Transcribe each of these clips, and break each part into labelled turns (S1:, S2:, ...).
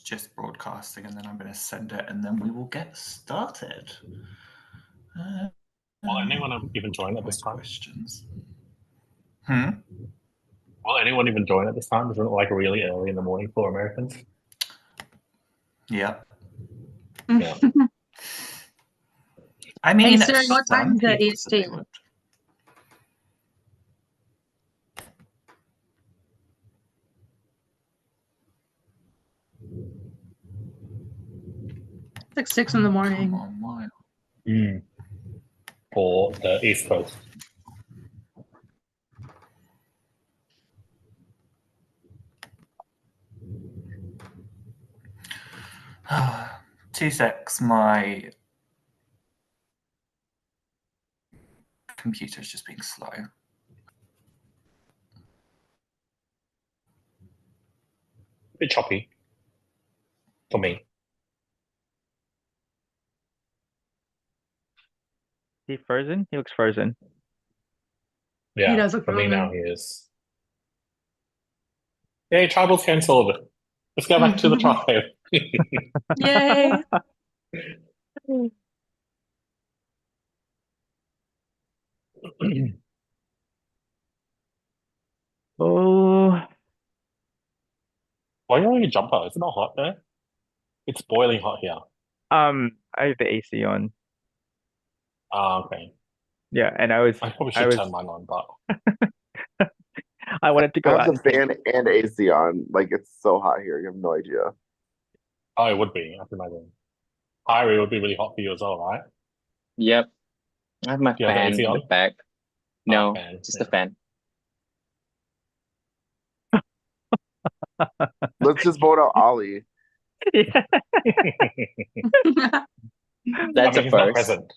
S1: just broadcasting, and then I'm going to send it, and then we will get started.
S2: Will anyone even join at this time?
S1: Questions.
S2: Will anyone even join at this time? Isn't it like really early in the morning for Americans?
S1: Yeah.
S2: Yeah.
S1: I mean,
S3: Hey Siri, what time is it EST? It's like 6 in the morning.
S1: Come on, why?
S2: For the East Coast.
S1: Two secs, my computer's just being slow.
S2: A bit choppy for me.
S4: He frozen? He looks frozen.
S2: Yeah,
S3: He does look
S2: for me
S3: frozen.
S2: now he is. Yay, tribal's cancelled. Let's go back to the tribe.
S3: Yay!
S4: Oh,
S2: Why are you wearing a jumper? Is it not hot there? It's boiling hot here.
S4: I have the AC on.
S2: Okay.
S4: Yeah, and
S2: I probably should turn mine on, but
S4: I wanted to go
S5: I
S4: out
S5: have
S4: and
S5: the fan and AC on. Like, it's so hot here. You have no idea.
S2: oh, it would be. I can imagine. Irie would be really hot for you as well, right?
S6: Yep. I have my
S2: You have the
S6: fan
S2: AC
S6: in the
S2: on?
S6: back. No,
S2: fan,
S6: just
S2: yeah.
S6: the fan.
S5: Let's just vote out Ollie.
S4: Yeah.
S6: That's
S2: I mean,
S6: a
S2: he's not
S6: first.
S2: present.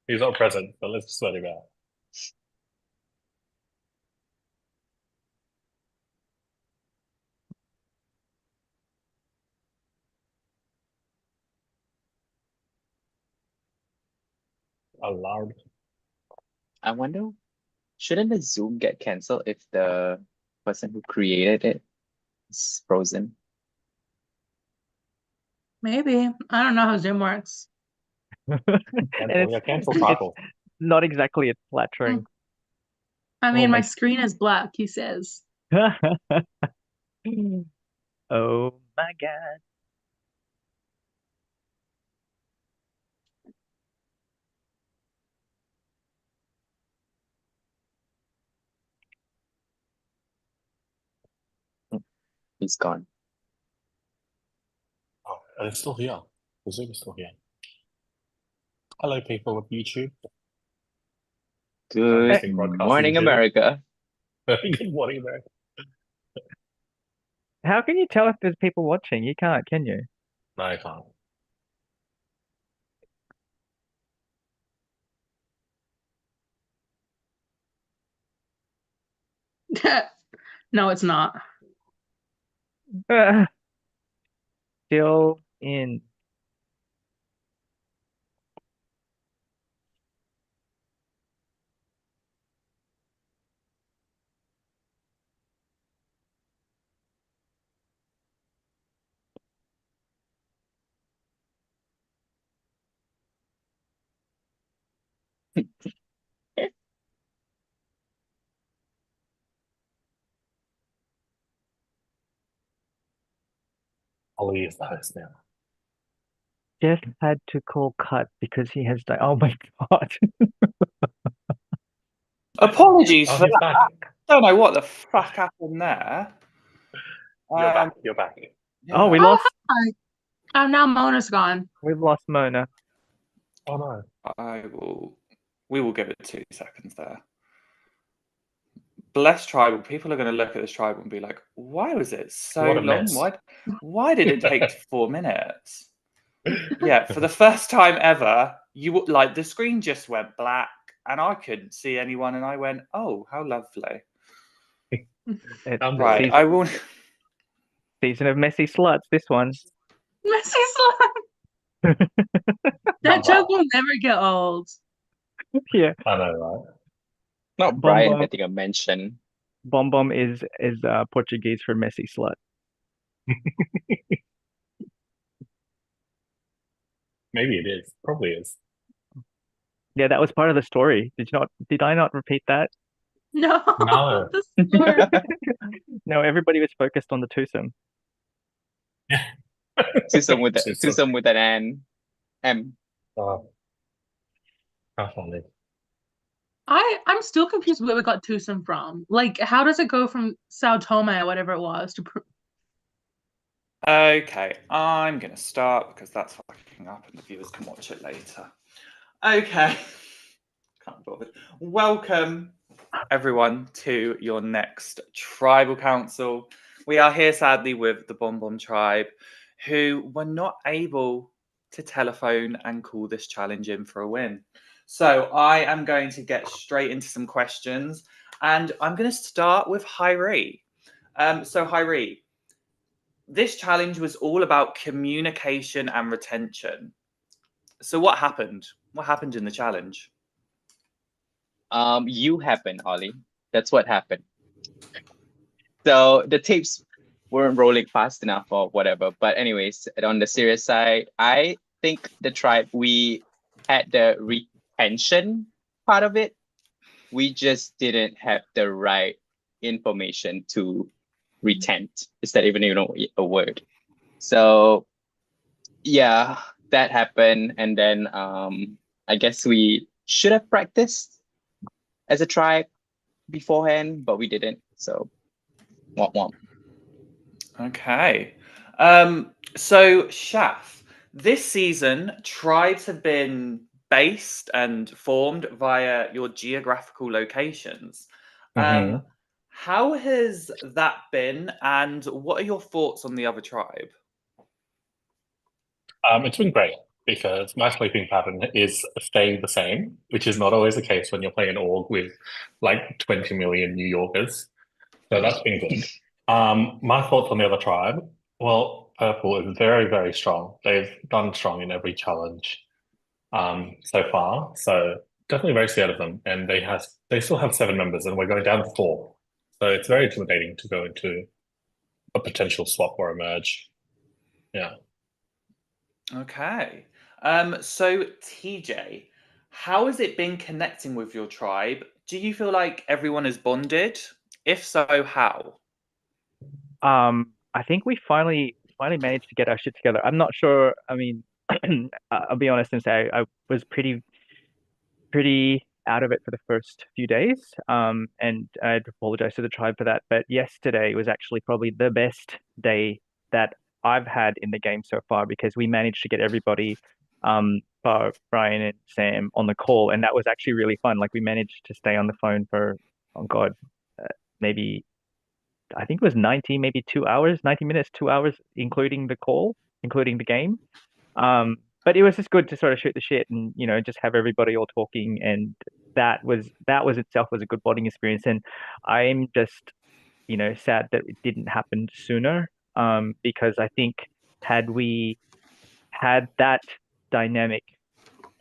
S2: He's not present, but let's just let him out. Allowed.
S6: I wonder, shouldn't the Zoom get canceled if the person who created it is frozen?
S3: Maybe. I don't know how Zoom works.
S2: Cancel cycle.
S4: Not exactly a flattering.
S3: I mean,
S4: Oh
S3: my
S4: my-
S3: screen is black, he says.
S4: Oh my God.
S6: He's gone.
S2: Oh, and it's still here. The Zoom is still here. Hello, people of YouTube.
S6: Good
S2: been broadcasting
S6: morning,
S2: too.
S6: America.
S2: Good morning, America.
S4: How can you tell if there's people watching? You can't, can you?
S2: No, I can't.
S3: No, it's not.
S4: Still in.
S2: Ollie is the host now.
S4: Just had to call cut because he has died. Oh my God.
S1: Apologies
S2: Oh,
S1: for
S2: he's
S1: that.
S2: back.
S1: I don't know what the fuck happened there.
S2: You're back. You're back.
S4: Oh, we
S3: Oh,
S4: lost.
S3: hi. Oh, now Mona's gone.
S4: We've lost Mona.
S2: Oh no.
S1: We will give it 2 seconds there. Bless tribal. People are going to look at this tribal and be like, "Why was it so
S2: What a
S1: long?
S2: mess."
S1: Why did it take 4 minutes?" Yeah, for the first time ever, like the screen just went black, and I couldn't see anyone, and I went, "Oh, how lovely!"
S4: It's
S1: Right,
S4: season,
S1: I will.
S4: season of messy sluts. This one.
S3: Messy slime. That joke will never get old.
S4: Yeah.
S2: I know, right?
S6: Not Brian
S4: BomBom.
S6: getting a mention.
S4: BomBom is Portuguese for messy slut.
S2: Maybe it is. Probably is.
S4: Yeah, that was part of the story. Did I not repeat that?
S3: No,
S2: No.
S3: the story.
S4: No, everybody was focused on the twosome.
S6: Twosome with
S2: Twosome.
S6: twosome with an N. M.
S2: Oh, how funny.
S3: I'm still confused where we got twosome from. Like, how does it go from Sao Tome or whatever it was to
S1: Okay, I'm going to start because that's fucking up and the viewers can watch it later. Okay. Can't bother. Welcome, everyone, to your next tribal council. We are here, sadly, with the BomBom tribe, who were not able to telephone and call this challenge in for a win. So I am going to get straight into some questions, and I'm going to start with Hyrie. So Hyrie, this challenge was all about communication and retention. So what happened? What happened in the challenge?
S6: You happened, Ollie. That's what happened. So the tapes weren't rolling fast enough or whatever. But anyways, on the serious side, I think the tribe, we had the retention part of it. We just didn't have the right information to retent. Is that even a word? So yeah, that happened. And then I guess we should have practiced as a tribe beforehand, but we didn't. So womp womp.
S1: Okay. So Shaf, this season, tribes have been based and formed via your geographical locations.
S2: Mhm.
S1: How has that been, and what are your thoughts on the other tribe?
S2: It's been great because my sleeping pattern is staying the same, which is not always the case when you're playing an org with like 20 million New Yorkers. So that's been good. My thoughts on the other tribe. Well, Purple is very, very strong. They've done strong in every challenge so far. So definitely very scared of them. And they still have 7 members and we're going down to 4. So it's very intimidating to go into a potential swap or a merge. Yeah.
S1: Okay. So TJ, how has it been connecting with your tribe? Do you feel like everyone is bonded? If so, how?
S4: I think we finally managed to get our shit together. I'm not sure. I mean, I'll be honest and say I was pretty out of it for the first few days. And I'd apologize to the tribe for that. But yesterday was actually probably the best day that I've had in the game so far because we managed to get everybody, bar Brian and Sam on the call, and that was actually really fun. Like we managed to stay on the phone for, oh God, maybe I think it was 90, maybe 2 hours, 90 minutes, 2 hours, including the call, including the game. But it was just good to sort of shoot the shit and just have everybody all talking, and that was itself was a good bonding experience. And I'm just sad that it didn't happen sooner. Because I think had we had that dynamic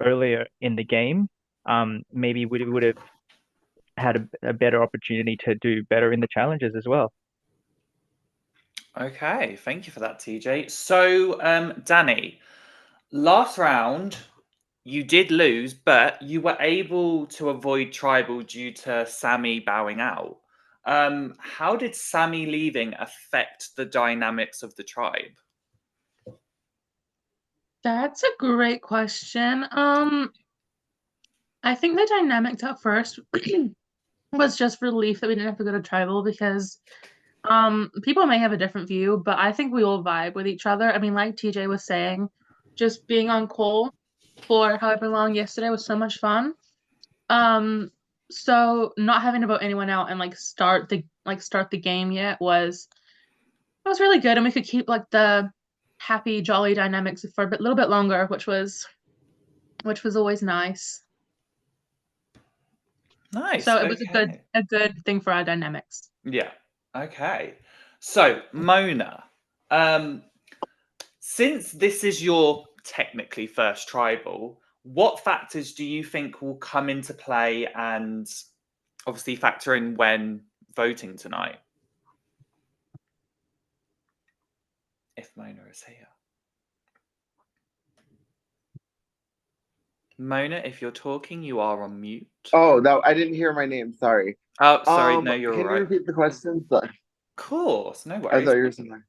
S4: earlier in the game, maybe we would have had a better opportunity to do better in the challenges as well.
S1: Okay, thank you for that, TJ. So, Danny, last round you did lose, but you were able to avoid tribal due to Sammy bowing out. How did Sammy leaving affect the dynamics of the tribe?
S3: That's a great question. I think the dynamics at first was just relief that we didn't have to go to tribal because people may have a different view, but I think we all vibe with each other. I mean, like TJ was saying, just being on call for however long yesterday was so much fun. So not having to vote anyone out and start the game yet was really good, and we could keep like the happy, jolly dynamics for a little bit longer, which was always nice.
S1: Nice.
S3: So it was
S1: Okay.
S3: a good thing for our dynamics.
S1: Yeah. Okay. So, Mona, since this is your technically first tribal, what factors do you think will come into play and obviously factor in when voting tonight? if Mona is here. Mona, if you're talking, you are on mute.
S5: Oh, no, I didn't hear my name. Sorry.
S1: Oh, sorry. No, you're
S5: Can
S1: all right.
S5: you repeat the question? Sorry.
S1: Of course, no
S5: I
S1: worries.
S5: thought you were saying.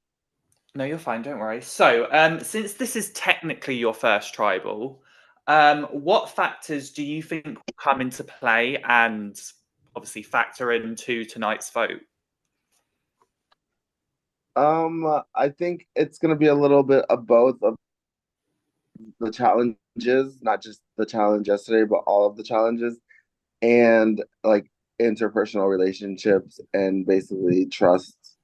S1: No, you're fine. Don't worry. So, since this is technically your first tribal, what factors do you think will come into play and obviously factor into tonight's vote?
S5: I think it's gonna be a little bit of both of the challenges, not just the challenge yesterday, but all of the challenges, and like interpersonal relationships and basically trust,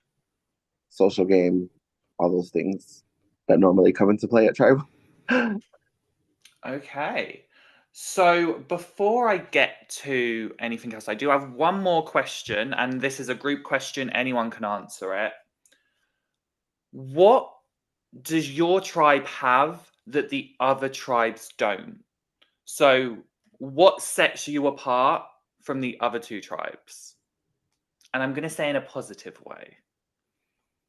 S5: social game, all those things that normally come into play at tribal.
S1: Okay. So before I get to anything else, I do have one more question, and this is a group question. Anyone can answer it. What does your tribe have that the other tribes don't? So what sets you apart from the other two tribes? And I'm going to say in a positive way.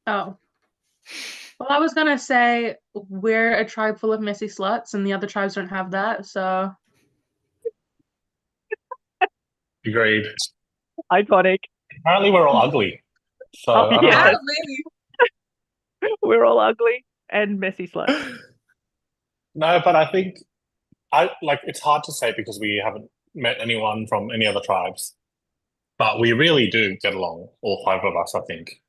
S3: Oh. Well, I was gonna say we're a tribe full of messy sluts, and the other tribes don't have that. So
S2: Agreed.
S4: Iconic.
S2: Apparently, we're all ugly. So
S4: Oh,
S2: I don't
S4: yeah.
S2: know.
S4: We're all ugly and messy sluts.
S2: No, but I think it's hard to say because we haven't met anyone from any other tribes. But we really do get along, all five of us, I think.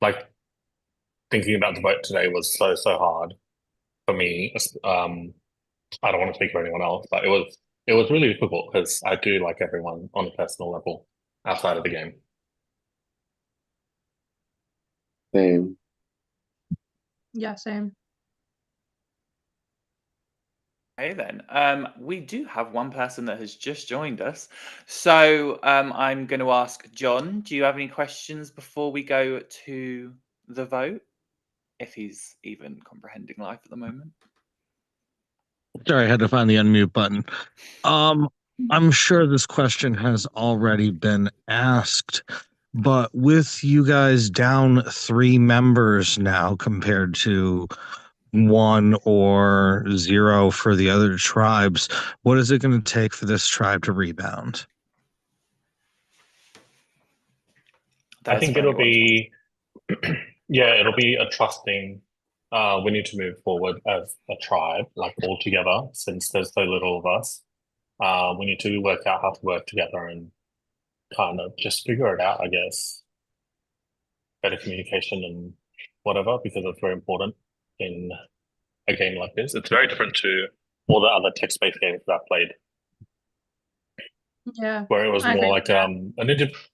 S2: Like thinking about the vote today was so hard for me. I don't want to speak for anyone else, but it was really difficult because I do like everyone on a personal level outside of the game.
S5: Same.
S3: yeah, same.
S1: Okay, then. We do have one person that has just joined us. So I'm going to ask John, do you have any questions before we go to the vote? If he's even comprehending life at the moment.
S7: Sorry, I had to find the unmute button. I'm sure this question has already been asked, but with you guys down 3 members now compared to 1 or 0 for the other tribes, what is it going to take for this tribe to rebound?
S2: I think it'll be, it'll be a trusting. We need to move forward as a tribe, like all together, since there's so little of us. We need to work out how to work together and kind of just figure it out, I guess. Better communication and whatever, because it's very important in a game like this. It's very different to all the other text-based games that I've played.
S3: Yeah.
S2: Where it was
S3: I
S2: more
S3: agree
S2: like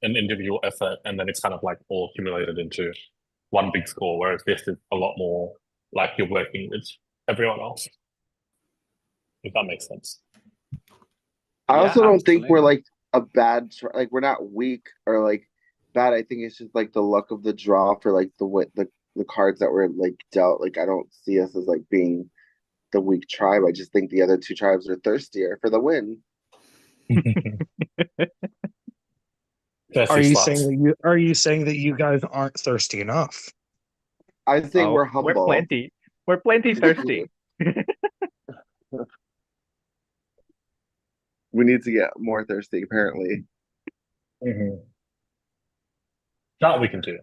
S2: an individual effort, and then it's kind of like all accumulated into one big score, whereas this is a lot more like you're working with everyone else. If that makes sense.
S5: I also don't think
S1: absolutely.
S5: we're like a bad, like we're not weak or like bad. I think it's just like the luck of the draw for like the cards that were like dealt. Like I don't see us as like being the weak tribe. I just think the other two tribes are thirstier for the win.
S7: Are you saying that you guys aren't thirsty enough?
S5: I think we're humble.
S4: We're plenty. We're plenty thirsty.
S5: We need to get more thirsty, apparently.
S2: That we can do.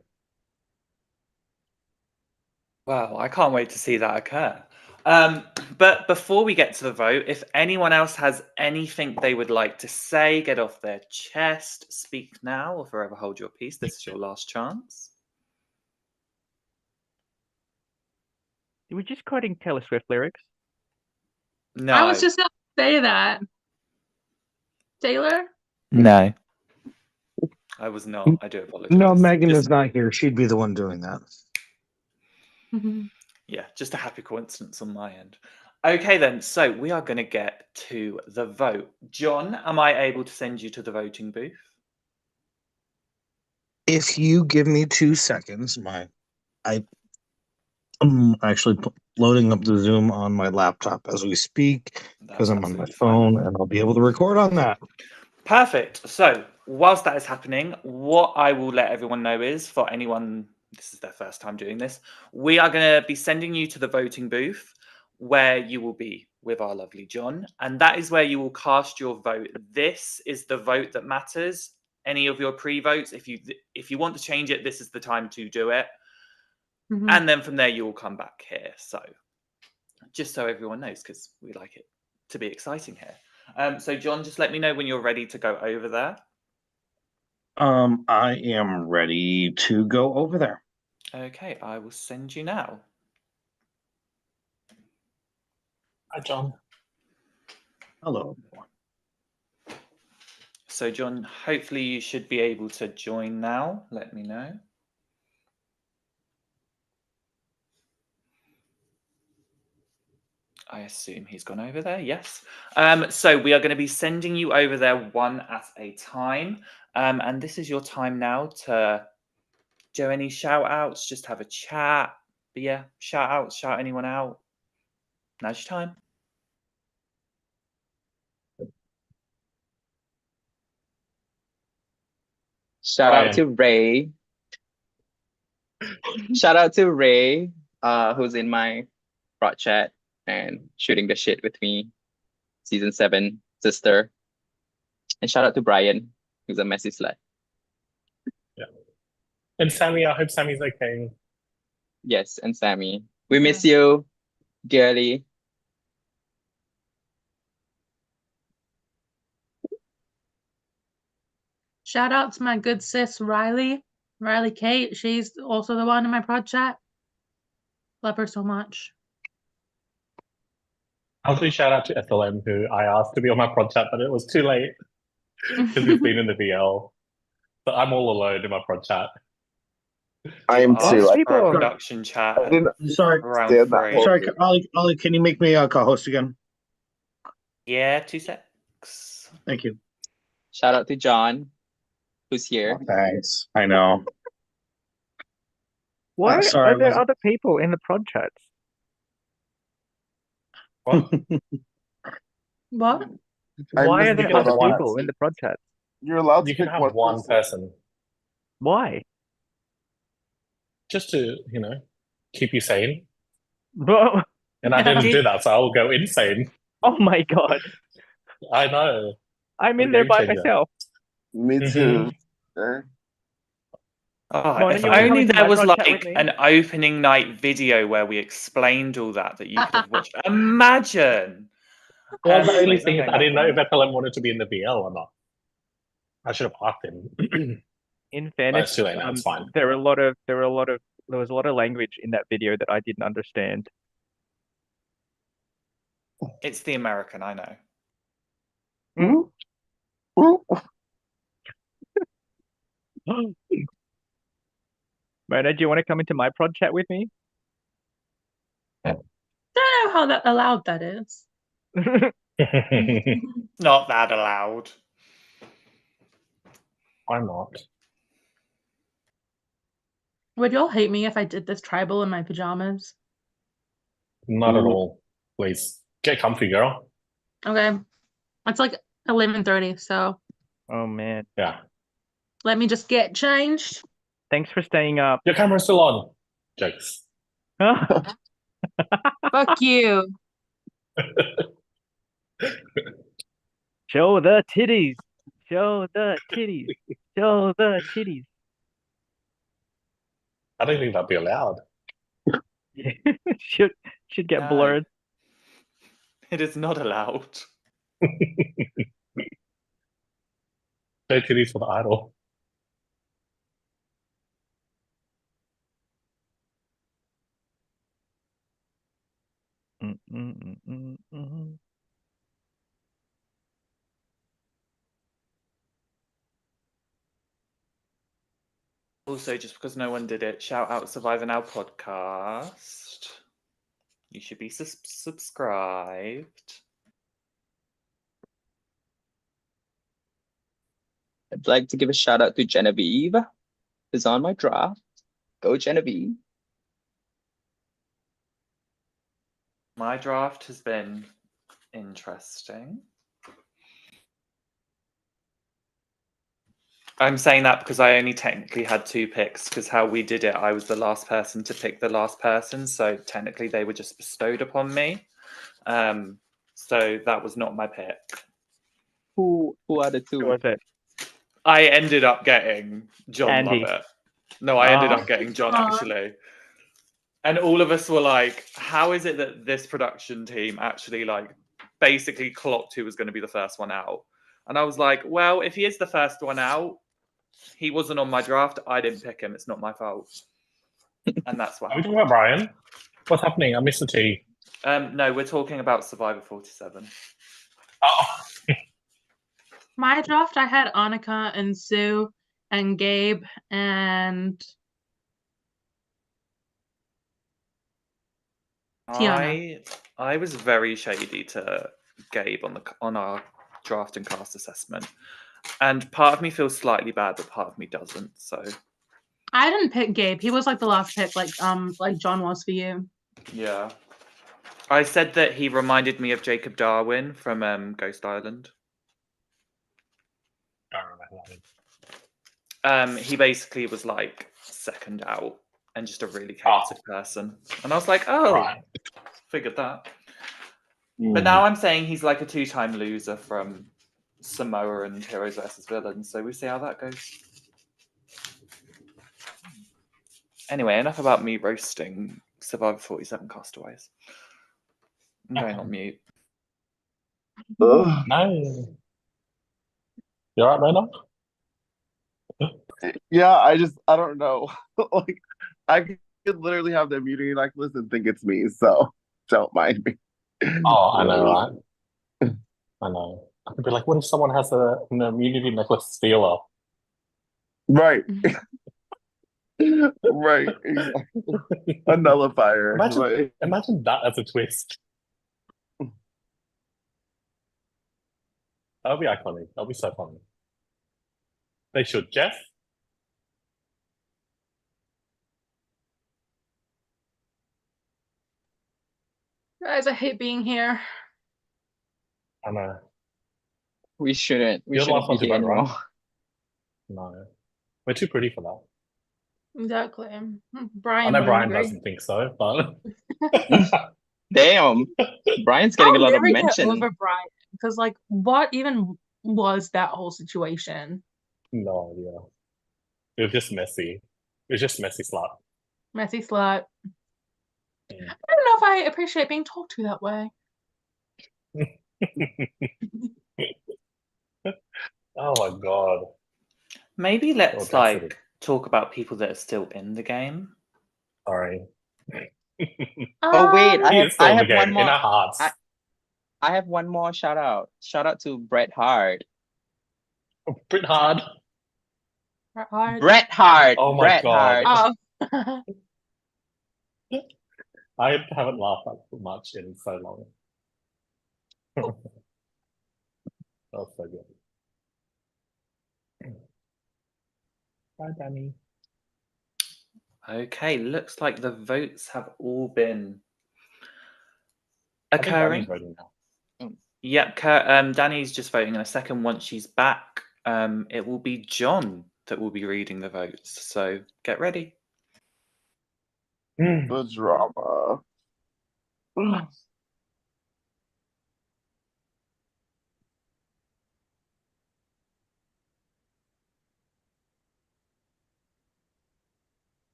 S1: Wow, I can't wait to see that occur. But before we get to the vote, if anyone else has anything they would like to say, get off their chest, speak now or forever hold your peace. This is your last chance.
S4: We're just quoting Taylor Swift lyrics.
S1: No.
S3: I was just gonna say that. Taylor?
S1: No. I was not. I do apologize.
S7: No, Megan is not here. She'd be the one doing that.
S1: Yeah, just a happy coincidence on my end. Okay, then. So we are going to get to the vote. John, am I able to send you to the voting booth?
S7: If you give me 2 seconds, I'm actually loading up the Zoom on my laptop as we speak because I'm on my phone and I'll be able to record on that.
S1: Perfect. So whilst that is happening, what I will let everyone know is for anyone this is their first time doing this, we are going to be sending you to the voting booth where you will be with our lovely John. And that is where you will cast your vote. This is the vote that matters. Any of your pre-votes, if you want to change it, this is the time to do it.
S3: Mhm.
S1: And then from there, you will come back here. So just so everyone knows, because we like it to be exciting here. So John, just let me know when you're ready to go over there.
S7: I am ready to go over there.
S1: Okay, I will send you now.
S2: Hi, John.
S7: Hello.
S1: So John, hopefully you should be able to join now. Let me know. I assume he's gone over there. Yes. So we are going to be sending you over there one at a time. And this is your time now to do any shout outs, just have a chat. But yeah, shout outs, shout anyone out. Now's your time.
S6: Shout out
S2: Ryan.
S6: to Ray. Shout out to Ray, who's in my prod chat and shooting the shit with me. Season 7 sister. And shout out to Brian, who's a messy slut.
S2: And Sammy, I hope Sammy's okay.
S6: Yes, and Sammy. We miss you dearly.
S3: Shout out to my good sis Riley Kate. She's also the one in my prod chat. Love her so much.
S2: I'll do shout out to SLM, who I asked to be on my prod chat, but it was too late because he's been in the VL. So I'm all alone in my prod chat.
S5: I am
S1: Ask
S5: too.
S1: for a
S4: People-
S1: production chat.
S5: I didn't
S7: Sorry,
S1: Around
S5: understand that.
S1: three.
S7: sorry, Ollie, can you make me a co-host again?
S1: Yeah, 2 secs.
S7: Thank you.
S6: Shout out to John, who's here.
S7: Thanks. I know.
S4: Why
S7: sorry,
S4: are there
S7: was-
S4: other people in the prod chats?
S2: What?
S3: What?
S5: I
S4: Why
S5: missed
S4: are
S5: the
S4: there
S2: part
S4: other
S2: on
S4: people
S2: that.
S4: in the prod chats?
S5: You're allowed to
S2: You can
S5: pick
S2: have one person
S4: Why?
S2: just to, keep you sane.
S4: Bro,
S2: And I didn't
S1: Did-
S2: do that, so I'll go insane.
S4: oh my god.
S2: I know.
S4: I'm
S2: What
S4: in
S2: a
S4: there
S2: game
S4: by
S2: changer.
S4: myself.
S5: Me
S2: Mhm.
S5: too. Eh?
S1: Oh,
S4: Mona,
S1: if
S4: you wanna come
S1: only
S4: into
S1: there
S4: my
S1: was
S4: prod chat with
S1: like
S4: me?
S1: an opening night video where we explained all that you could have watched. Imagine.
S2: Well, the only
S1: Anyways,
S2: thing is,
S1: okay,
S2: I didn't know if
S1: nothing.
S2: FLM wanted to be in the VL or not. I should have asked him.
S4: In
S2: But it's
S4: fairness,
S2: too late now, it's fine.
S4: there was a lot of language in that video that I didn't understand.
S1: It's the American, I know.
S5: Ooh. Ooh.
S4: Mona, do you want to come into my prod chat with me?
S3: I don't know how that allowed that is.
S1: Not that allowed.
S2: I'm not.
S3: Would y'all hate me if I did this tribal in my pajamas?
S2: Not at
S5: Ooh.
S2: all. Please get comfy, girl.
S3: Okay. It's like 11:30, so
S4: Oh man.
S2: Yeah.
S3: let me just get changed.
S4: Thanks for staying up.
S2: Your camera's still on. Jokes.
S3: Fuck you.
S4: Show the titties. Show the titties. Show the titties.
S2: I don't think that'd be allowed.
S4: should get
S1: No.
S4: blurred.
S1: It is not allowed.
S2: No titties for the idol.
S4: Mm, mm, mm, mm, mm.
S1: Also, just because no one did it, shout out Survivor Now podcast. You should be subscribed.
S6: I'd like to give a shout out to Genevieve, who's on my draft. Go Genevieve.
S1: My draft has been interesting. I'm saying that because I only technically had 2 picks, because how we did it, I was the last person to pick the last person, so technically they were just bestowed upon me. So that was not my pick.
S6: Who are the
S4: Who
S6: two?
S4: was it?
S1: I ended up getting John
S4: Andy.
S1: Lovett. No, I ended
S4: Ah.
S1: up getting John,
S3: Aw.
S1: actually. And all of us were like, how is it that this production team actually like basically clocked who was going to be the first one out? And I was like, well, if he is the first one out, he wasn't on my draft. I didn't pick him. It's not my fault. And that's what
S2: Are we
S1: happened.
S2: talking about Brian? What's happening? I missed the tea.
S1: No, we're talking about Survivor 47.
S2: Oh,
S3: My draft, I had Annika and Sue and Gabe and Tiana.
S1: I was very shady to Gabe on our draft and cast assessment. And part of me feels slightly bad, but part of me doesn't. So
S3: I didn't pick Gabe. He was like the last pick, like John was for you.
S1: yeah. I said that he reminded me of Jacob Darwin from Ghost Island.
S2: I don't remember that.
S1: He basically was like second out and just a really chaotic person. And I was like, oh,
S2: Right.
S1: figured that. But now I'm saying he's like a 2-time loser from Samoa and Heroes vs. Villains. So we see how that goes. Anyway, enough about me roasting Survivor 47 castaways. I'm going on mute.
S5: Ugh.
S2: No. You alright, Brenda?
S5: Yeah, I don't know. Like, I could literally have them muting like, listen, think it's me, so don't mind me.
S2: Oh, I know, right? I know. I could be like, what if someone has an immunity necklace stealer?
S5: Right. Right. Exactly. A nullifier.
S2: Imagine,
S5: Like,
S2: imagine that as a twist. That would be iconic. That would be so funny. They should. Jeff?
S3: Guys, I hate being here.
S2: I know.
S6: We shouldn't. We
S2: You're the
S6: shouldn't
S2: last one
S6: be
S2: to
S6: here
S2: vote, right?
S6: anymore.
S2: No. We're too pretty for that.
S3: Exactly.
S2: I
S3: Brian
S2: know
S3: wouldn't
S2: Brian
S3: agree.
S2: doesn't think so, but
S6: Damn. Brian's getting a
S3: I'll
S6: lot of
S3: never get
S6: mention.
S3: over Brian because, like, what even was that whole situation?
S2: no idea. It was just messy. It was just messy slut.
S3: Messy slut.
S2: Mm.
S3: I don't know if I appreciate being talked to that way.
S2: Oh my god.
S1: Maybe let's
S2: Audacity.
S1: like talk about people that are still in the game.
S2: Sorry.
S6: Oh wait,
S2: He is still
S6: I
S2: in the
S6: have one
S2: game,
S6: more.
S2: in our hearts.
S6: I have one more shout out. Shout out to Bret Hart.
S2: Brit Hard.
S3: Hard.
S6: Bret Hart.
S2: Oh my
S6: Bret
S2: God.
S6: Hart.
S3: Oh.
S2: I haven't laughed that much in so long. That was so good. Bye, Danny.
S1: Okay, looks like the votes have all been
S2: I think Danny's
S1: occurring.
S2: voting now.
S1: Yep, Danny's just voting in a second. Once she's back, it will be John that will be reading the votes. So get ready.
S5: the drama.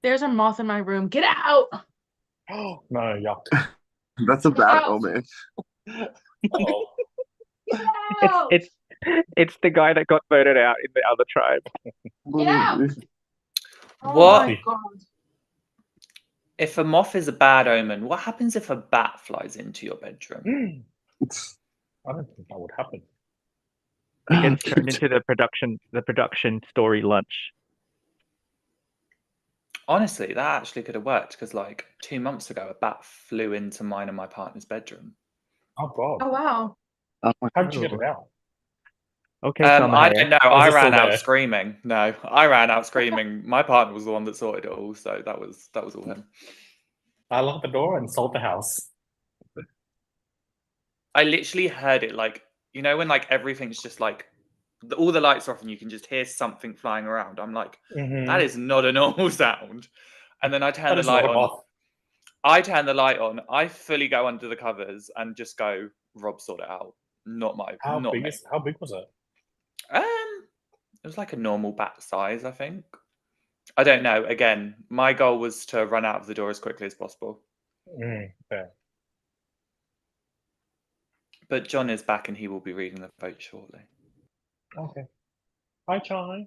S3: There's a moth in my room. Get out!
S2: Oh no, yuck.
S5: That's a bad
S3: Ouch.
S5: omen.
S2: Oh.
S3: Get out!
S4: It's the guy that got voted out in the other tribe.
S3: Get out! Oh
S1: What?
S3: my god.
S1: If a moth is a bad omen, what happens if a bat flies into your bedroom?
S2: I don't think that would happen.
S4: It gets turned into the production story lunch.
S1: Honestly, that actually could have worked because, like, 2 months ago, a bat flew into mine and my partner's bedroom.
S2: Oh God!
S3: Oh wow.
S5: Oh my
S2: How did you
S5: God.
S2: get it out?
S4: Okay,
S1: I
S4: Salma
S1: don't know.
S2: Was
S1: I
S2: it still
S1: ran out
S2: there?
S1: screaming. No, I ran out screaming. My partner was the one that sorted it all, so that was all him.
S2: I locked the door and sold the house.
S1: I literally heard it, like, you know, when like everything's just like all the lights are off and you can just hear something flying around. I'm like, that is not a normal sound. And then I turn
S2: That
S1: the
S2: is
S1: light
S2: not a
S1: on.
S2: moth.
S1: I turn the light on. I fully go under the covers and just go, Rob, sort it out. Not
S2: How
S1: me.
S2: big was it?
S1: It was like a normal bat size, I think. I don't know. Again, my goal was to run out of the door as quickly as possible.
S2: Fair.
S1: But John is back and he will be reading the vote shortly.
S2: Okay. Hi, Chai.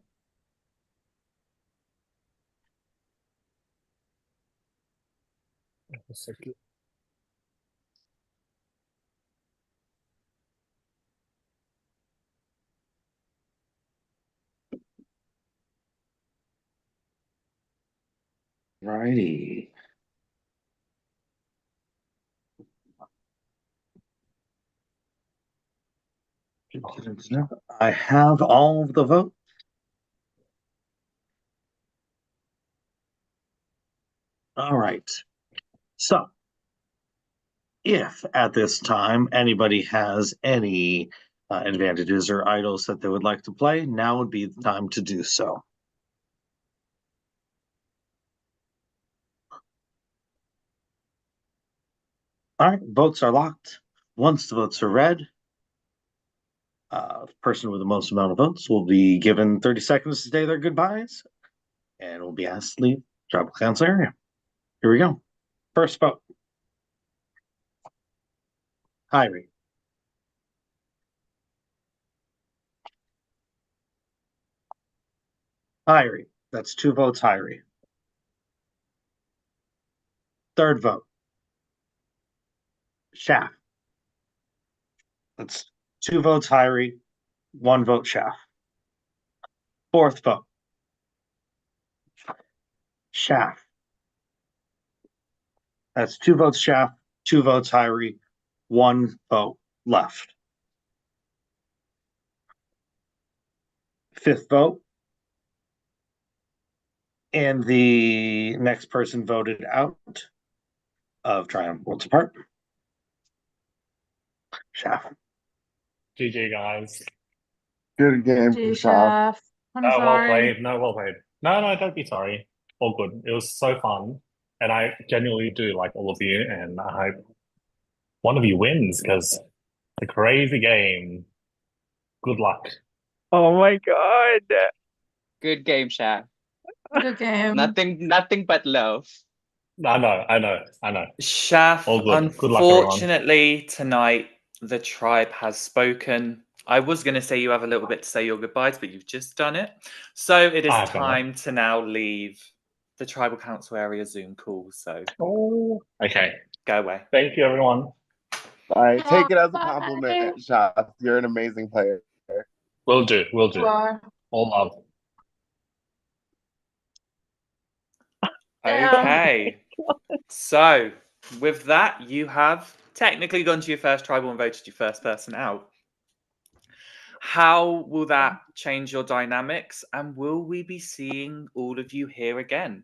S2: So cute.
S5: Righty. I have all of the votes. All right. So, if at this time anybody has any advantages or idols that they would like to play, now would be the time to do so. All right, votes are locked. Once the votes are read, the person with the most amount of votes will be given 30 seconds to say their goodbyes and will be asked to leave tribal council area. Here we go. First vote. Hyrie. Hyrie. That's 2 votes, Hyrie. Third vote. Shaft. That's 2 votes, Hyrie. 1 vote, Shaft. Fourth vote. Shaft. That's 2 votes, Shaft. 2 votes, Hyrie. 1 vote left. Fifth vote. And the next person voted out of Triumph Worlds Apart. Shaft.
S2: GG, guys.
S5: Good game
S3: Gee,
S5: for Shaft.
S3: Chef. I'm
S2: Well
S3: sorry.
S2: played. No, well played. No, don't be sorry. All good. It was so fun. And I genuinely do like all of you. And I hope one of you wins because it's a crazy game. Good luck.
S4: Oh my God.
S6: Good game, Shaq.
S3: Good game.
S6: Nothing but love.
S2: I know.
S1: Shaf,
S2: All good. Good luck, everyone.
S1: unfortunately, tonight the tribe has spoken. I was going to say you have a little bit to say your goodbyes, but you've just done it. So it is
S2: I have done
S1: time to now leave the tribal council area Zoom call. So
S2: Oh, okay.
S1: go away.
S2: Thank you, everyone.
S5: All right, take it as a
S3: Bye.
S5: compliment, Shaft. You're an amazing player.
S2: Will do.
S3: You are.
S2: All love.
S1: Okay. So with that, you have technically gone to your first tribal and voted your first person out. How will that change your dynamics? And will we be seeing all of you here again?